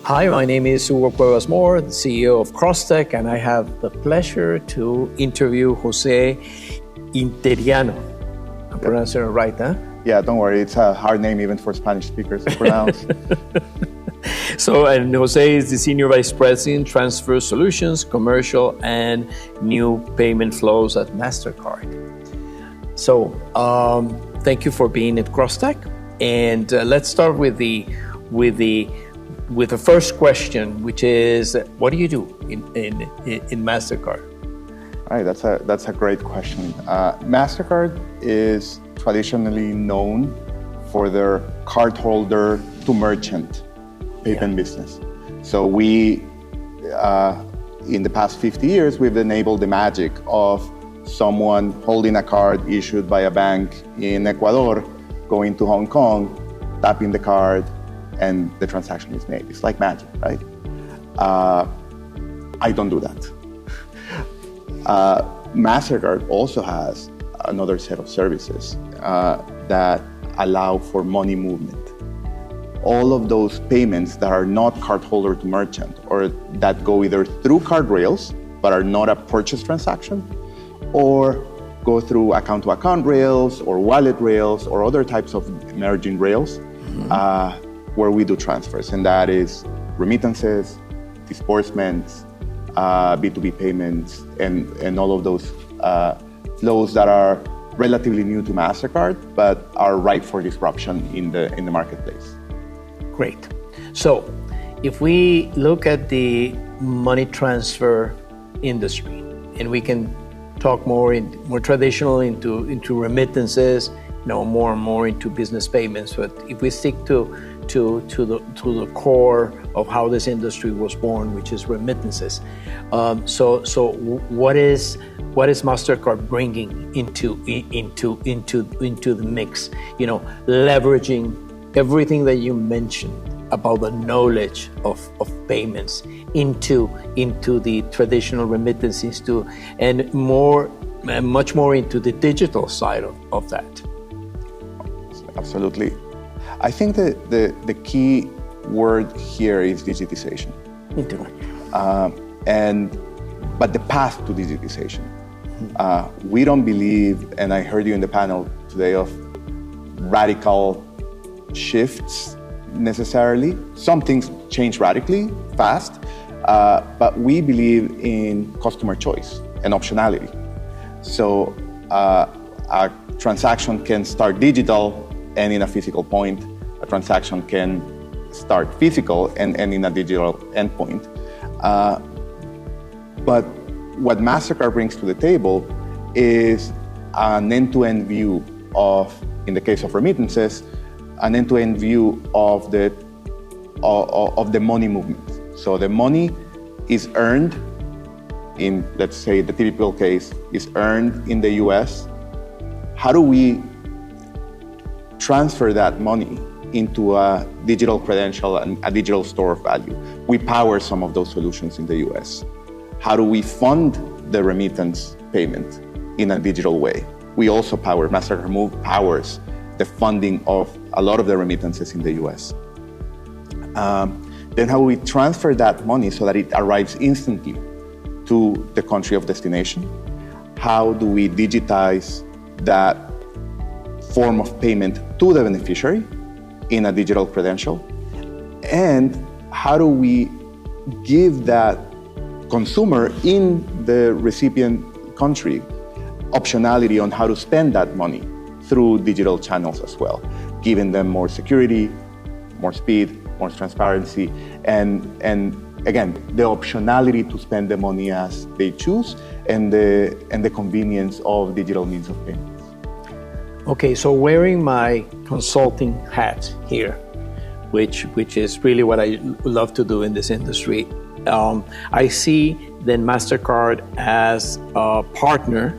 Hi, my name is Hugo Cuevas-Mohr, the CEO of CrossTech, and I have the pleasure to interview José Interiano. I'm pronouncing it right, huh? Yeah, don't worry. It's a hard name even for Spanish speakers to pronounce. And José is the Senior Vice President, Transfer Solutions, Commercial, and New Payment Flows at Mastercard. So, thank you for being at CrossTech. And let's start with the first question, which is, what do you do in Mastercard? All right, that's a great question. Mastercard is traditionally known for their cardholder to merchant payment business. So we, in the past 50 years, we've enabled the magic of someone holding a card issued by a bank in Ecuador, going to Hong Kong, tapping the card, and the transaction is made. It's like magic, right? I don't do that. Mastercard also has another set of services that allow for money movement. All of those payments that are not cardholder to merchant, or that go either through card rails, but are not a purchase transaction, or go through account-to-account rails, or wallet rails, or other types of emerging rails, where we do transfers, and that is remittances, disbursements, B2B payments, and all of those flows that are relatively new to Mastercard, but are ripe for disruption in the marketplace. Great. So, if we look at the money transfer industry, and we can talk more traditional into remittances, more and more into business payments. But if we stick to the core of how this industry was born, which is remittances. So what is Mastercard bringing into the mix? Leveraging everything that you mentioned about the knowledge of payments into the traditional remittances and much more into the digital side of that. Absolutely. I think that the key word here is digitization. But the path to digitization. We don't believe, and I heard you in the panel today, of radical shifts necessarily. Some things change radically fast, but we believe in customer choice and optionality. So a transaction can start digital and in a physical point. A transaction can start physical and end in a digital endpoint. But what Mastercard brings to the table is an end-to-end view of, in the case of remittances, an end-to-end view of the money movement. So the money is earned in, let's say, the typical case is earned in the US. How do we transfer that money into a digital credential and a digital store of value? We power some of those solutions in the US. How do we fund the remittance payment in a digital way? We also power, Mastercard Move powers the funding of a lot of the remittances in the US. Then how do we transfer that money so that it arrives instantly to the country of destination? How do we digitize that form of payment to the beneficiary in a digital credential? And how do we give that consumer in the recipient country optionality on how to spend that money through digital channels as well, giving them more security, more speed, more transparency, and again, the optionality to spend the money as they choose, and the convenience of digital means of payment. Okay, so wearing my consulting hat here, which is really what I love to do in this industry, I see then Mastercard as a partner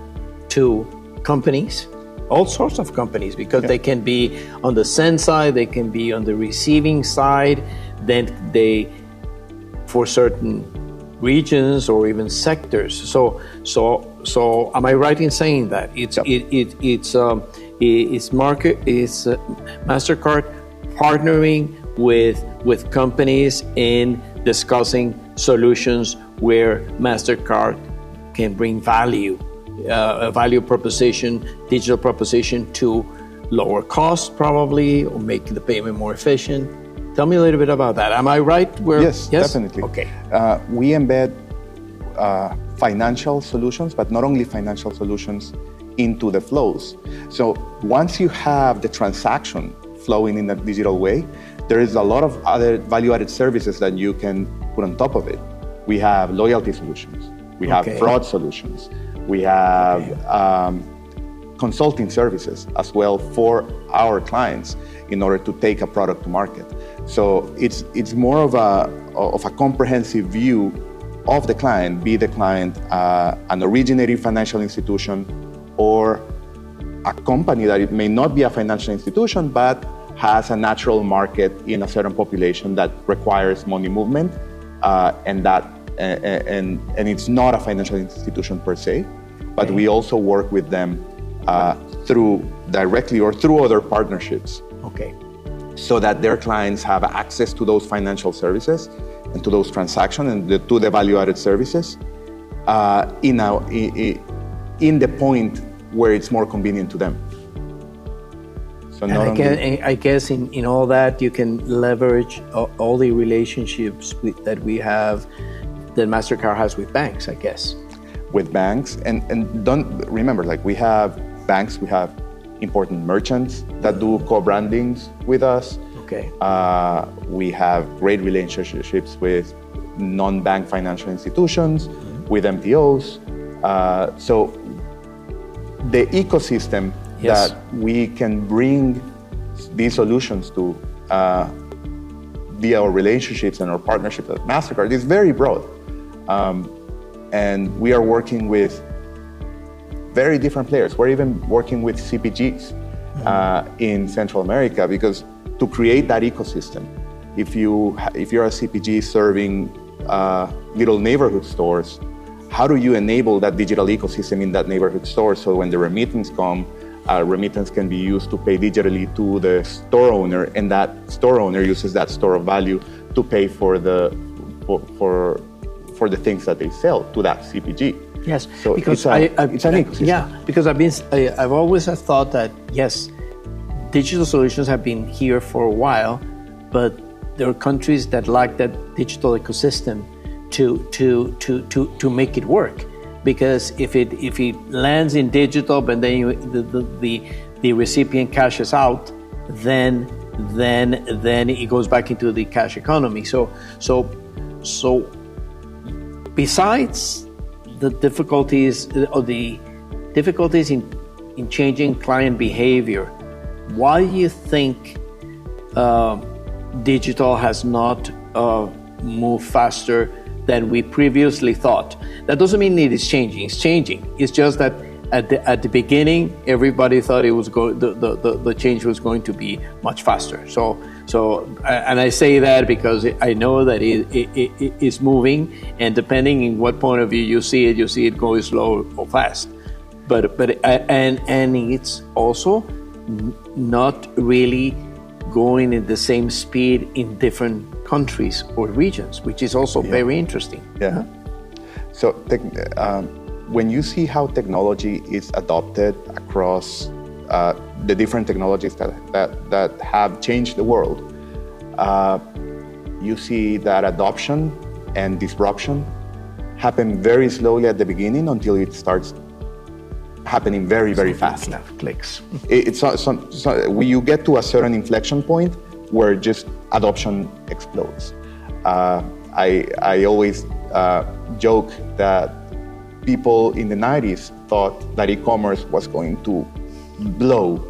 to companies, all sorts of companies, because they can be on the send side, they can be on the receiving side, then they, for certain regions or even sectors. So am I right in saying that it's Mastercard partnering with companies in discussing solutions where Mastercard can bring value, a value proposition, digital proposition to lower costs probably, or make the payment more efficient. Tell me a little bit about that. Am I right? Yes, definitely. Okay. We embed financial solutions, but not only financial solutions, into the flows. So once you have the transaction flowing in a digital way, there is a lot of other value-added services that you can put on top of it. We have loyalty solutions. We have fraud solutions. We have consulting services as well for our clients in order to take a product to market. So it's more of a comprehensive view of the client, be the client an originating financial institution or a company that it may not be a financial institution, but has a natural market in a certain population that requires money movement, and it's not a financial institution per se, but we also work with them through directly or through other partnerships. Okay. So that their clients have access to those financial services and to those transactions and to the value-added services in the point where it's more convenient to them. So I guess in all that, you can leverage all the relationships that we have, that Mastercard has with banks, I guess. With banks, and don't remember, like we have banks, we have important merchants that do co-brandings with us. Okay. We have great relationships with non-bank financial institutions, with MTOs. So the ecosystem that we can bring these solutions to via our relationships and our partnership at Mastercard is very broad. And we are working with very different players. We're even working with CPGs in Central America, because to create that ecosystem, if you're a CPG serving little neighborhood stores, how do you enable that digital ecosystem in that neighborhood store so when the remittance come, remittance can be used to pay digitally to the store owner, and that store owner uses that store of value to pay for the things that they sell to that CPG. Yes, so because it's an ecosystem. Yeah, because I've always thought that yes, digital solutions have been here for a while, but there are countries that lack that digital ecosystem to make it work. Because if it lands in digital, but then the recipient cashes out, then it goes back into the cash economy. So besides the difficulties in changing client behavior, why do you think digital has not moved faster than we previously thought? That doesn't mean it is changing. It's changing. It's just that at the beginning, everybody thought the change was going to be much faster. So, and I say that because I know that it is moving, and depending in what point of view you see it going slow or fast. But it's also not really going at the same speed in different countries or regions, which is also very interesting. Yeah. So when you see how technology is adopted across the different technologies that have changed the world, you see that adoption and disruption happen very slowly at the beginning until it starts happening very, very fast. Clicks. You get to a certain inflection point where just adoption explodes. I always joke that people in the 90s thought that e-commerce was going to blow,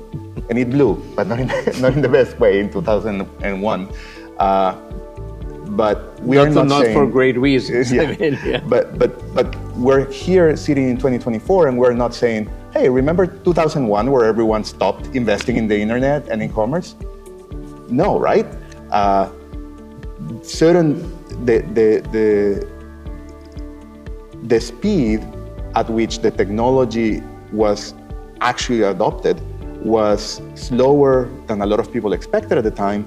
and it blew, but not in the best way in 2001. But we are not saying, for great reasons. But we're here sitting in 2024, and we're not saying, hey, remember 2001 where everyone stopped investing in the internet and e-commerce? No, right? The speed at which the technology was actually adopted was slower than a lot of people expected at the time,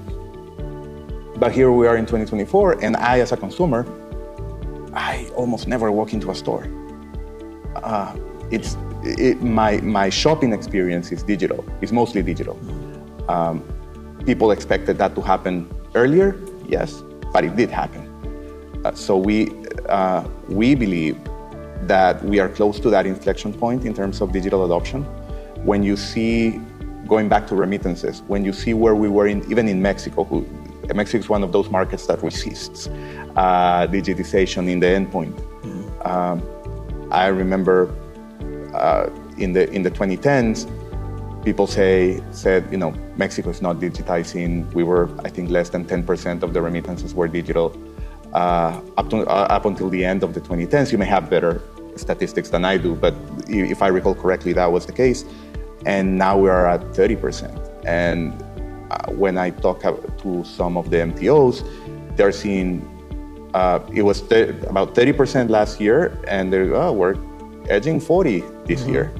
But here we are in 2024, and I, as a consumer, I almost never walk into a store. My shopping experience is digital. It's mostly digital. People expected that to happen earlier, yes, but it did happen. So we believe that we are close to that inflection point in terms of digital adoption. When you see, going back to remittances, when you see where we were even in Mexico, Mexico is one of those markets that resists digitization in the endpoint. I remember in the 2010s, people said, Mexico is not digitizing. We were, I think, less than 10% of the remittances were digital up until the end of the 2010s. You may have better statistics than I do, but if I recall correctly, that was the case. And now we are at 30%. And when I talk to some of the MTOs, they're seeing it was about 30% last year, and we're edging 40 this year.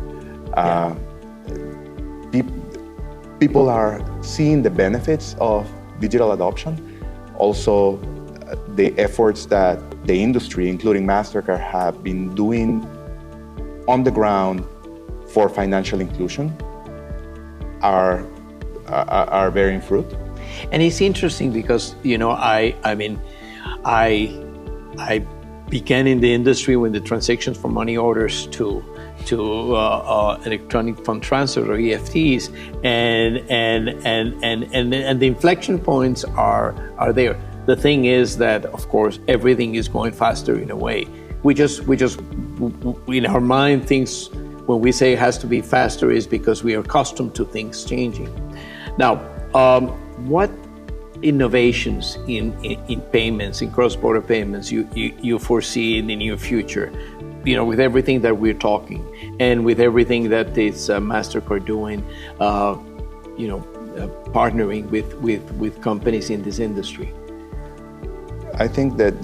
People are seeing the benefits of digital adoption. Also, the efforts that the industry, including Mastercard, have been doing on the ground for financial inclusion are bearing fruit. And it's interesting because, I began in the industry when the transactions from money orders to electronic fund transfer or EFTs, and the inflection points are there. The thing is that, of course, everything is going faster in a way. We just in our mind thinks when we say it has to be faster is because we are accustomed to things changing. Now, what innovations in payments, in cross-border payments, you foresee in the near future? With everything that we're talking, and with everything that is Mastercard doing, partnering with companies in this industry. I think that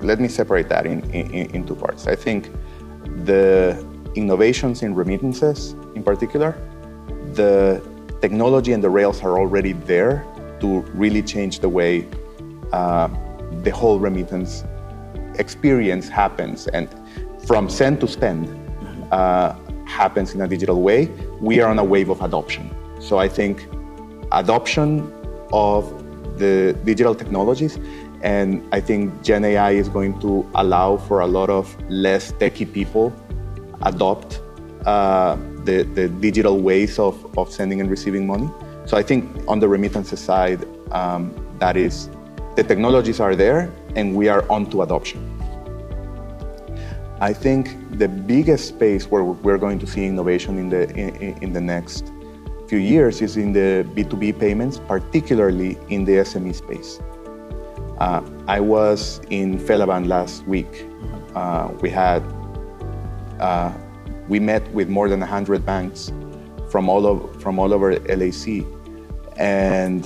let me separate that in two parts. I think the innovations in remittances, in particular, the technology and the rails are already there to really change the way the whole remittance experience happens, and from send to spend happens in a digital way. We are on a wave of adoption. So I think adoption of the digital technologies, and I think Gen AI is going to allow for a lot of less techie people adopt the digital ways of sending and receiving money. So I think on the remittances side, that is, the technologies are there and we are on to adoption. I think the biggest space where we're going to see innovation in the next few years is in the B2B payments, particularly in the SME space. I was in Felaban last week. We met with more than 100 banks from all over LAC, and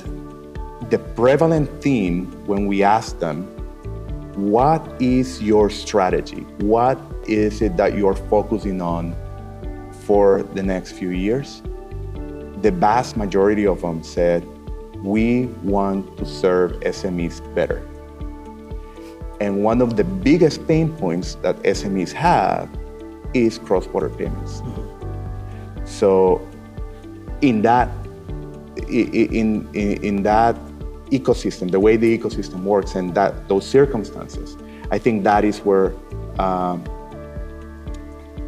the prevalent theme when we asked them, what is your strategy? What is it that you're focusing on for the next few years? The vast majority of them said, we want to serve SMEs better. And one of the biggest pain points that SMEs have is cross-border payments. Mm-hmm. So in that ecosystem, the way the ecosystem works and those circumstances, I think that is where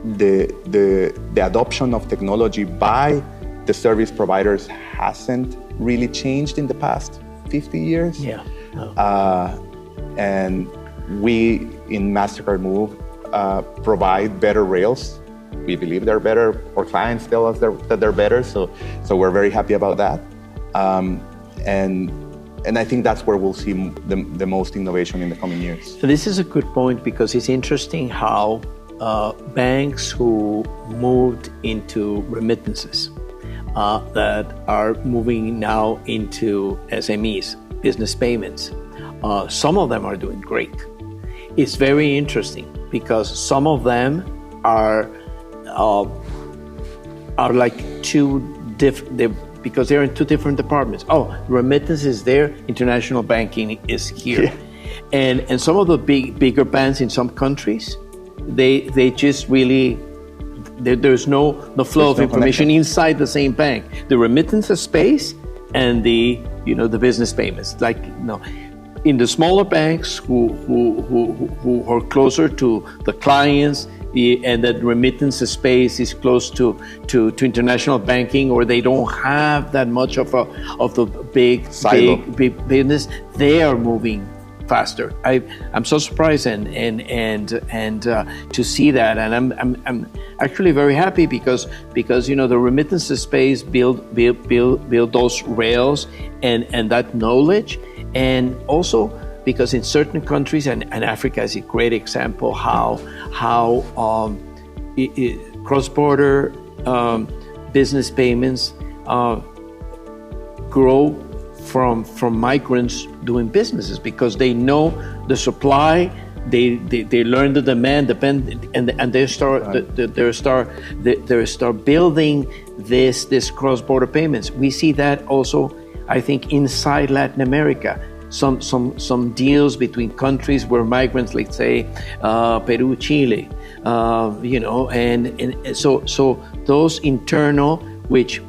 the adoption of technology by the service providers hasn't really changed in the past 50 years. Yeah. Oh. And we in Mastercard Move provide better rails. We believe they're better. Our clients tell us that they're better, so we're very happy about that. And I think that's where we'll see the most innovation in the coming years. So this is a good point, because it's interesting how banks who moved into remittances that are moving now into SMEs, business payments, some of them are doing great. It's very interesting because some of them are like two different. because they're in two different departments. Oh, remittance is there, international banking is here. Yeah. And some of the bigger banks in some countries, they just really, there's no flow of information inside the same bank. The remittance space and the business payments. In the smaller banks who are closer to the clients, and that remittance space is close to international banking, or they don't have that much of the big business, they are moving faster. I'm so surprised and to see that, and I'm actually very happy because the remittance space build those rails and that knowledge, and also because in certain countries, and Africa is a great example how cross-border business payments grow from migrants doing businesses, because they know the supply, they learn the demand, and they start building this cross-border payments. We see that also, I think, inside Latin America. Some deals between countries where migrants, let's say Peru, Chile, and so those internal, which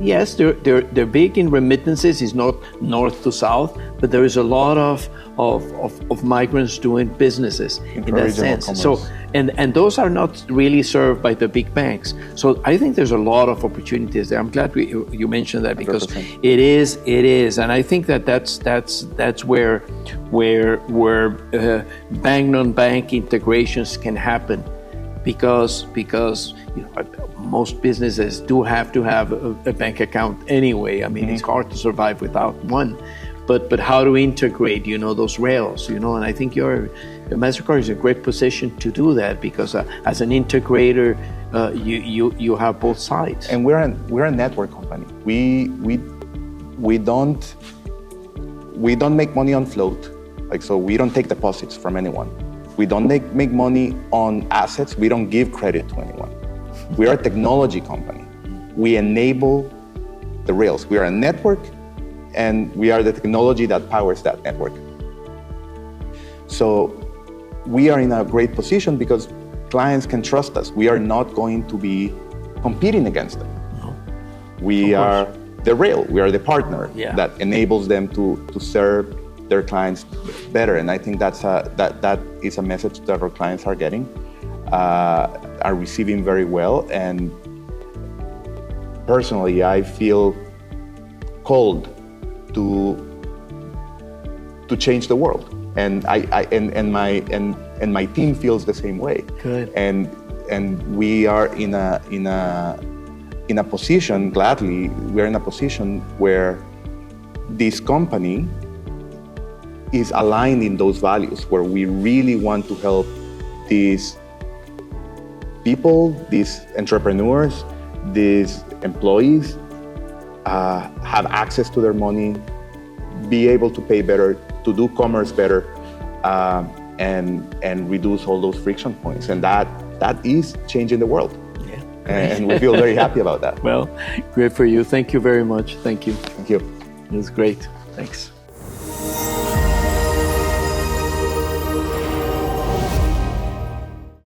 yes, they're big in remittances. It's not north to south, but there is a lot of migrants doing businesses in that sense. Commerce. So and those are not really served by the big banks. So I think there's a lot of opportunities there. I'm glad you mentioned that, because 100%. It is, and I think that's where bank non-bank integrations can happen, because most businesses do have to have a bank account anyway. I mean, It's hard to survive without one. But how to integrate, those rails, and I think Mastercard is in a great position to do that, because as an integrator, you have both sides. And we're a network company. We don't make money on float, so we don't take deposits from anyone. We don't make money on assets. We don't give credit to anyone. We are a technology company. We enable the rails. We are a network, and we are the technology that powers that network. So we are in a great position because clients can trust us. We are not going to be competing against them. No. We are the rail. We are the partner that enables them to serve their clients better. And I think that is a message that our clients are getting, are receiving very well. And personally, I feel called to change the world, and my team feels the same way. Good. And we are in a position, gladly, we're in a position where this company is aligned in those values, where we really want to help these people, these entrepreneurs, these employees have access to their money, be able to pay better, to do commerce better, and reduce all those friction points. And that is changing the world. Yeah. And we feel very happy about that. Well, great for you. Thank you very much. Thank you. Thank you. It was great. Thanks.